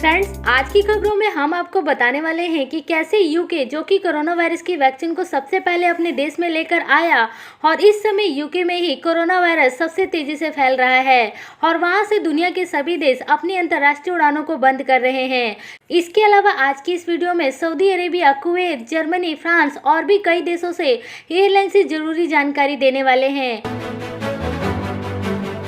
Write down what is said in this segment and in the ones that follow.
Friends, आज की खबरों में हम आपको बताने वाले हैं कि कैसे यूके जो कि कोरोना वायरस की वैक्सीन को सबसे पहले अपने देश में लेकर आया और इस समय यूके में ही कोरोना वायरस सबसे तेजी से फैल रहा है और वहां से दुनिया के सभी देश अपनी अंतर्राष्ट्रीय उड़ानों को बंद कर रहे हैं। इसके अलावा आज की इस वीडियो में Saudi Arabia, Kuwait, Germany, France और भी कई देशों से एयरलाइन से जरूरी जानकारी देने वाले हैं।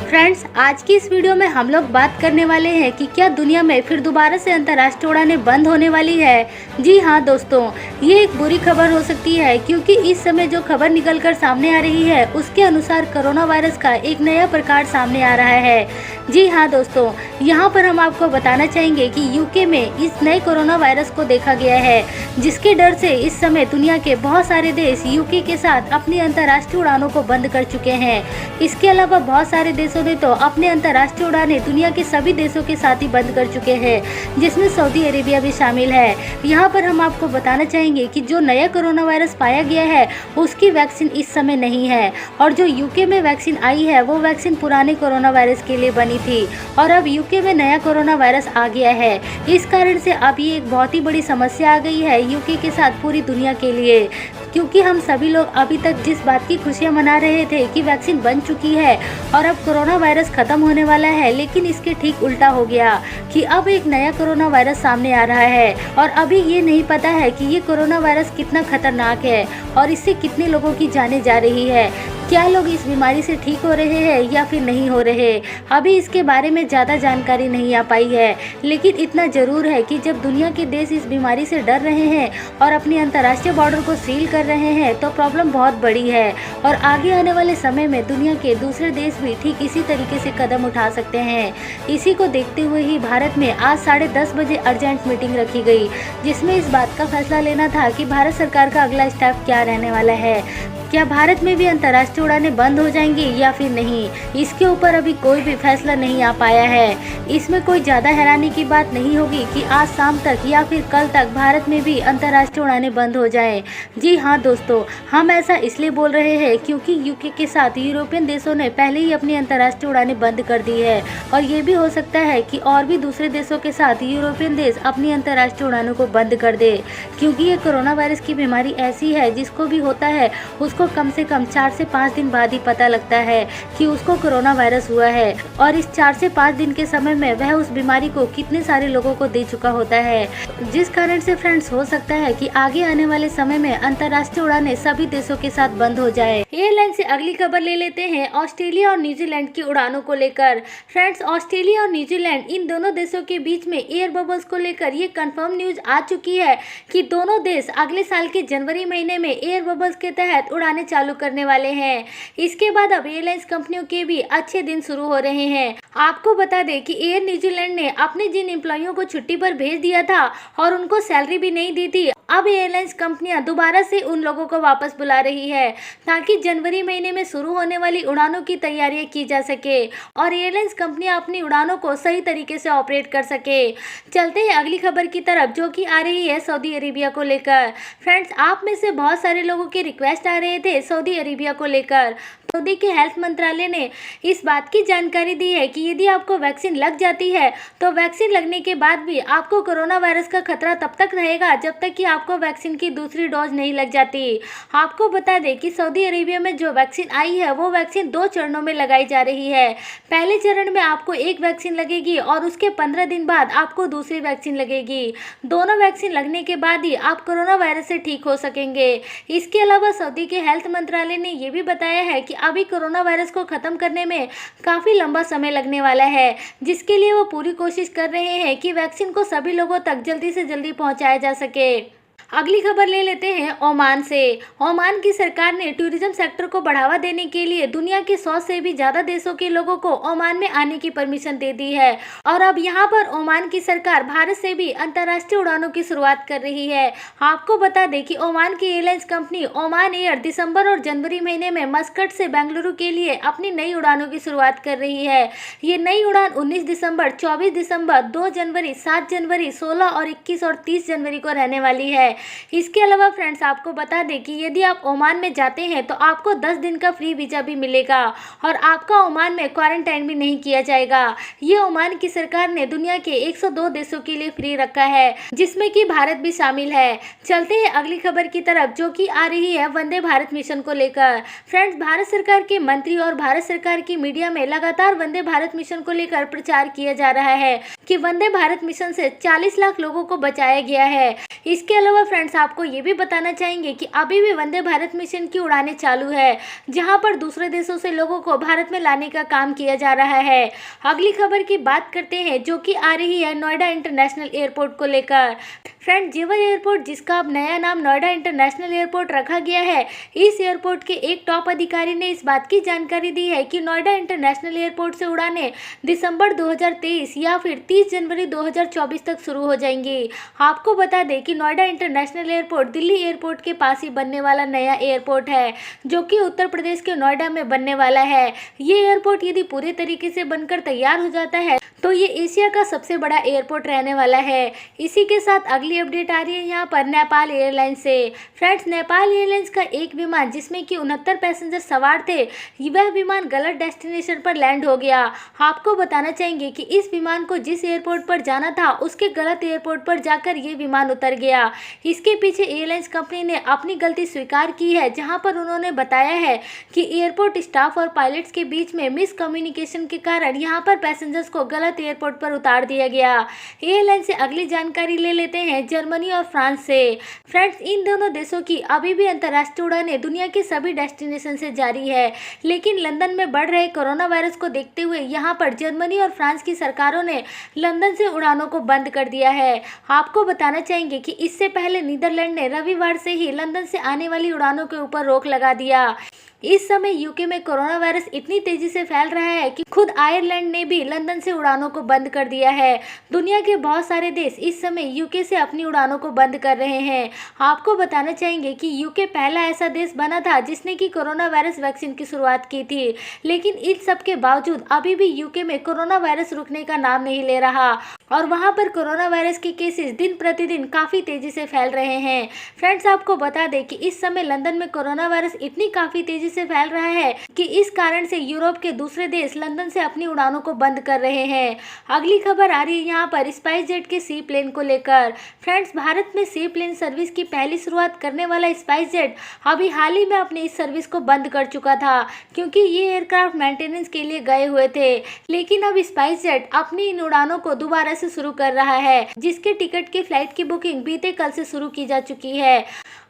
फ्रेंड्स, आज की इस वीडियो में हम लोग बात करने वाले हैं कि क्या दुनिया में फिर दोबारा से अंतर्राष्ट्रीय उड़ानें बंद होने वाली है। जी हाँ दोस्तों, ये एक बुरी खबर हो सकती है क्योंकि इस समय जो खबर निकलकर सामने आ रही है उसके अनुसार कोरोना वायरस का एक नया प्रकार सामने आ रहा है। जी हाँ दोस्तों, यहाँ पर हम आपको बताना चाहेंगे कि यूके में इस नए कोरोना वायरस को देखा गया है, जिसके डर से इस समय दुनिया के बहुत सारे देश यूके के साथ अपनी अंतर्राष्ट्रीय उड़ानों को बंद कर चुके हैं। इसके अलावा बहुत सारे देशों ने तो अपने अंतर्राष्ट्रीय उड़ानें दुनिया के सभी देशों के साथ ही बंद कर चुके हैं, जिसमें सऊदी अरेबिया भी शामिल है। यहाँ पर हम आपको बताना चाहेंगे कि जो नया कोरोना वायरस पाया गया है उसकी वैक्सीन इस समय नहीं है और जो यूके में वैक्सीन आई है वो वैक्सीन पुराने कोरोना वायरस के लिए बनी थी और अब यूके में नया कोरोना वायरस आ गया है। इस कारण से अब ये एक बहुत ही बड़ी समस्या आ गई है यूके के साथ पूरी दुनिया के लिए, क्योंकि हम सभी लोग अभी तक जिस बात की खुशियां मना रहे थे कि वैक्सीन बन चुकी है और अब कोरोना वायरस खत्म होने वाला है, लेकिन इसके ठीक उल्टा हो गया कि अब एक नया कोरोना वायरस सामने आ रहा है और अभी ये नहीं पता है कि ये कोरोना वायरस कितना खतरनाक है और इससे कितने लोगों की जानें जा रही है। क्या लोग इस बीमारी से ठीक हो रहे हैं या फिर नहीं हो रहे, अभी इसके बारे में ज़्यादा जानकारी नहीं आ पाई है। लेकिन इतना ज़रूर है कि जब दुनिया के देश इस बीमारी से डर रहे हैं और अपनी अंतर्राष्ट्रीय बॉर्डर को सील कर रहे हैं तो प्रॉब्लम बहुत बड़ी है और आगे आने वाले समय में दुनिया के दूसरे देश भी ठीक इसी तरीके से कदम उठा सकते हैं। इसी को देखते हुए ही भारत में आज 10:30 बजे अर्जेंट मीटिंग रखी गई, जिसमें इस बात का फैसला लेना था कि भारत सरकार का अगला स्टेप क्या रहने वाला है। क्या भारत में भी अंतर्राष्ट्रीय उड़ानें बंद हो जाएंगी या फिर नहीं, इसके ऊपर अभी कोई भी फैसला नहीं आ पाया है। इसमें कोई ज़्यादा हैरानी की बात नहीं होगी कि आज शाम तक या फिर कल तक भारत में भी अंतर्राष्ट्रीय उड़ानें बंद हो जाएं। जी हाँ दोस्तों, हम ऐसा इसलिए बोल रहे हैं क्योंकि यूके के साथ यूरोपियन देशों ने पहले ही अपनी अंतर्राष्ट्रीय उड़ानें बंद कर दी है और ये भी हो सकता है कि और भी दूसरे देशों के साथ यूरोपियन देश अपनी अंतर्राष्ट्रीय उड़ानों को बंद कर दे, क्योंकि ये कोरोना वायरस की बीमारी ऐसी है जिसको भी होता है उसको कम से कम 4 से 5 दिन बाद ही पता लगता है कि उसको कोरोना वायरस हुआ है और इस 4 से 5 दिन के समय में वह उस बीमारी को कितने सारे लोगों को दे चुका होता है, जिस कारण से फ्रेंड्स हो सकता है कि आगे आने वाले समय में अंतर्राष्ट्रीय उड़ानें सभी देशों के साथ बंद हो जाए। एयरलाइन से अगली खबर ले लेते हैं ऑस्ट्रेलिया और न्यूजीलैंड की उड़ानों को लेकर। फ्रेंड्स, ऑस्ट्रेलिया और न्यूजीलैंड इन दोनों देशों के बीच में एयर बबल्स को लेकर ये कंफर्म न्यूज आ चुकी है कि दोनों देश अगले साल के जनवरी महीने में एयर बबल्स के तहत उड़ानें चालू करने वाले हैं। इसके बाद अब एयरलाइंस कंपनियों के भी अच्छे दिन शुरू हो रहे हैं। आपको बता दें कि एयर न्यूजीलैंड ने अपने जिन एम्प्लॉइयों को छुट्टी पर भेज दिया था और उनको सैलरी भी नहीं दी थी, अब एयरलाइंस कंपनियां दोबारा से उन लोगों को वापस बुला रही है ताकि जनवरी महीने में शुरू होने वाली उड़ानों की तैयारियां की जा सके और एयरलाइंस कंपनियां अपनी उड़ानों को सही तरीके से ऑपरेट कर सके। चलते हैं अगली खबर की तरफ, जो कि आ रही है सऊदी अरेबिया को लेकर। फ्रेंड्स, आप में से बहुत सारे लोगों के रिक्वेस्ट आ रहे थे सऊदी अरेबिया को लेकर। सऊदी के हेल्थ मंत्रालय ने इस बात की जानकारी दी है कि यदि आपको वैक्सीन लग जाती है तो वैक्सीन लगने के बाद भी आपको कोरोना वायरस का खतरा तब तक रहेगा जब तक कि आपको वैक्सीन की दूसरी डोज नहीं लग जाती। आपको बता दें कि सऊदी अरेबिया में जो वैक्सीन आई है वो वैक्सीन 2 चरणों में लगाई जा रही है। पहले चरण में आपको एक वैक्सीन लगेगी और उसके 15 दिन बाद आपको दूसरी वैक्सीन लगेगी। दोनों वैक्सीन लगने के बाद ही आप कोरोना वायरस से ठीक हो सकेंगे। इसके अलावा सऊदी के हेल्थ मंत्रालय ने यह भी बताया है कि अभी कोरोना वायरस को खत्म करने में काफी लंबा समय लगने वाला है, जिसके लिए वो पूरी कोशिश कर रहे हैं कि वैक्सीन को सभी लोगों तक जल्दी से जल्दी पहुंचाया जा सके। अगली खबर ले लेते हैं ओमान से। ओमान की सरकार ने टूरिज्म सेक्टर को बढ़ावा देने के लिए दुनिया के 100 से भी ज्यादा देशों के लोगों को ओमान में आने की परमिशन दे दी है और अब यहां पर ओमान की सरकार भारत से भी अंतर्राष्ट्रीय उड़ानों की शुरुआत कर रही है। आपको बता दें कि ओमान की एयरलाइंस कंपनी ओमान एयर दिसंबर और जनवरी महीने में मस्कट से बेंगलुरु के लिए अपनी नई उड़ानों की शुरुआत कर रही है। ये नई उड़ान 19 दिसंबर, 24 दिसंबर, 2 जनवरी, 7 जनवरी, 16 और 21 और 30 जनवरी को रहने वाली है। इसके अलावा फ्रेंड्स आपको बता दें कि यदि आप ओमान में जाते हैं तो आपको 10 दिन का फ्री वीज़ा भी मिलेगा और आपका ओमान में क्वारंटाइन भी नहीं किया जाएगा। ये ओमान की सरकार ने दुनिया के 102 देशों के लिए फ्री रखा है, जिसमें कि भारत भी शामिल है। चलते हैं अगली खबर की तरफ, जो कि आ रही है वंदे भारत मिशन को लेकर। फ्रेंड्स, भारत सरकार के मंत्री और भारत सरकार की मीडिया में लगातार वंदे भारत मिशन को लेकर प्रचार किया जा रहा है कि वंदे भारत मिशन से 40 लाख लोगों को बचाया गया है। इसके अलावा फ्रेंड्स आपको ये भी बताना चाहेंगे कि अभी भी वंदे भारत मिशन की उड़ानें चालू है, जहां पर दूसरे देशों से लोगों को भारत में लाने का काम किया जा रहा है। अगली खबर की बात करते हैं, जो कि आ रही है नोएडा इंटरनेशनल एयरपोर्ट को लेकर। फ्रेंड, जेवर एयरपोर्ट, जिसका अब नया नाम नोएडा इंटरनेशनल एयरपोर्ट रखा गया है, इस एयरपोर्ट के एक टॉप अधिकारी ने इस बात की जानकारी दी है कि नोएडा इंटरनेशनल एयरपोर्ट से उड़ानें दिसंबर 2023 या फिर 30 जनवरी 2024 तक शुरू हो जाएंगी। आपको बता दें कि Noida international airport Delhi airport के पास ही बनने वाला नया एयरपोर्ट है, जो कि उत्तर प्रदेश के नोएडा में बनने वाला है। ये एयरपोर्ट यदि पूरे तरीके से बनकर तैयार हो जाता है तो ये एशिया का सबसे बड़ा एयरपोर्ट रहने वाला है। इसी के साथ अगली अपडेट आ रही है यहाँ पर नेपाल एयरलाइंस से। फ्रेंड्स, नेपाल एयरलाइंस का एक विमान जिसमें कि 69 पैसेंजर सवार थे, वह विमान गलत डेस्टिनेशन पर लैंड हो गया। आपको बताना चाहेंगे कि इस विमान को जिस एयरपोर्ट पर जाना था उसके गलत एयरपोर्ट पर जाकर ये विमान उतर गया। इसके पीछे एयरलाइंस कंपनी ने अपनी गलती स्वीकार की है, जहां पर उन्होंने बताया है कि एयरपोर्ट स्टाफ और पायलट्स के बीच में मिसकम्युनिकेशन के कारण यहां पर पैसेंजर्स को गलत एयरपोर्ट पर उतार दिया गया। एयरलाइन से अगली जानकारी ले लेते हैं जर्मनी और फ्रांस से। फ्रेंड्स, इन दोनों देशों की अभी भी अंतर्राष्ट्रीय उड़ानें दुनिया के सभी डेस्टिनेशन से जारी है, लेकिन लंदन में बढ़ रहे कोरोना वायरस को देखते हुए यहाँ पर जर्मनी और फ्रांस की सरकारों ने लंदन से उड़ानों को बंद कर दिया है। आपको बताना चाहेंगे कि इससे पहले नीदरलैंड ने रविवार से ही लंदन से आने वाली उड़ानों के ऊपर रोक लगा दिया। इस समय यूके में कोरोना वायरस इतनी तेजी से फैल रहा है कि खुद आयरलैंड ने भी लंदन से उड़ानों को बंद कर दिया है। दुनिया के बहुत सारे देश इस समय यूके से अपनी उड़ानों को बंद कर रहे हैं। आपको बताना चाहेंगे कि यूके पहला ऐसा देश बना था जिसने कि कोरोना वायरस वैक्सीन की शुरुआत की थी, लेकिन इन सब के बावजूद अभी भी यूके में कोरोना वायरस रुकने का नाम नहीं ले रहा और वहां पर कोरोना वायरस के केसेस दिन प्रतिदिन काफ़ी तेजी से फैल रहे हैं। फ्रेंड्स, आपको बता दें कि इस समय लंदन में कोरोना वायरस इतनी काफ़ी तेजी से फैल रहा है कि इस कारण से यूरोप के दूसरे देश लंदन से अपनी उड़ानों को बंद कर रहे हैं। अगली खबर आ रही है यहाँ पर स्पाइस जेट के सी प्लेन को लेकर। फ्रेंड्स, भारत में सी प्लेन सर्विस की पहली शुरुआत करने वाला स्पाइस जेट अभी हाल ही में अपनी इस सर्विस को बंद कर चुका था, क्योंकि ये एयरक्राफ्ट मेंटेनेंस के लिए गए हुए थे। लेकिन अब स्पाइस जेट अपनी इन उड़ानों को दोबारा से शुरू कर रहा है, जिसके टिकट की फ्लाइट की बुकिंग बीते कल से शुरू की जा चुकी है।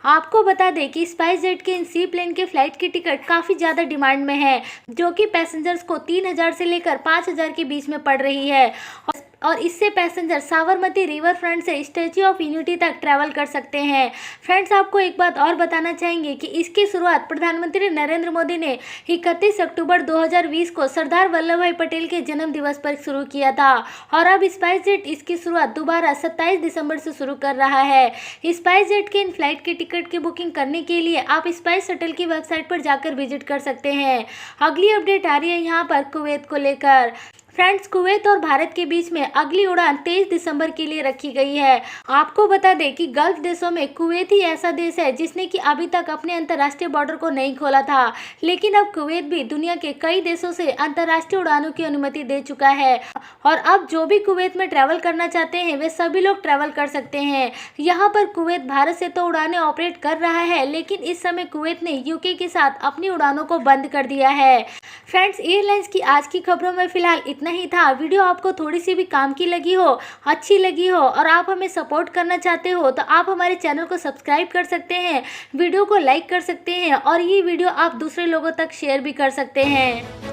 आपको बता दें कि स्पाइस जेट के इन सी प्लेन के फ्लाइट की टिकट काफ़ी ज़्यादा डिमांड में है, जो कि पैसेंजर्स को 3000 से लेकर 5000 के बीच में पड़ रही है और इससे पैसेंजर साबरमती रिवर फ्रंट से स्टैच्यू ऑफ यूनिटी तक ट्रैवल कर सकते हैं। फ्रेंड्स, आपको एक बात और बताना चाहेंगे कि इसकी शुरुआत प्रधानमंत्री नरेंद्र मोदी ने 31 अक्टूबर 2020 को सरदार वल्लभ भाई पटेल के जन्म दिवस पर शुरू किया था और अब स्पाइस जेट इसकी शुरुआत दोबारा 27 दिसंबर से शुरू कर रहा है। स्पाइस जेट के इन फ्लाइट के टिकट की बुकिंग करने के लिए आप स्पाइस शटल की वेबसाइट पर जाकर विजिट कर सकते हैं। अगली अपडेट आ रही है यहाँ पर कुवैत को लेकर। फ्रेंड्स, कुवैत और भारत के बीच में अगली उड़ान 23 दिसंबर के लिए रखी गई है। आपको बता दें कि गल्फ देशों में कुवैत ही ऐसा देश है जिसने कि अभी तक अपने अंतर्राष्ट्रीय बॉर्डर को नहीं खोला था, लेकिन अब कुवैत भी दुनिया के कई देशों से अंतर्राष्ट्रीय उड़ानों की अनुमति दे चुका है और अब जो भी कुवैत में ट्रैवल करना चाहते हैं वे सभी लोग ट्रैवल कर सकते हैं। यहाँ पर कुवैत भारत से तो उड़ानें ऑपरेट कर रहा है, लेकिन इस समय कुवैत ने यूके के साथ अपनी उड़ानों को बंद कर दिया है। फ्रेंड्स, एयरलाइंस की आज की खबरों में फिलहाल इतना ही था। वीडियो आपको थोड़ी सी भी काम की लगी हो, अच्छी लगी हो और आप हमें सपोर्ट करना चाहते हो तो आप हमारे चैनल को सब्सक्राइब कर सकते हैं, वीडियो को लाइक कर सकते हैं और ये वीडियो आप दूसरे लोगों तक शेयर भी कर सकते हैं।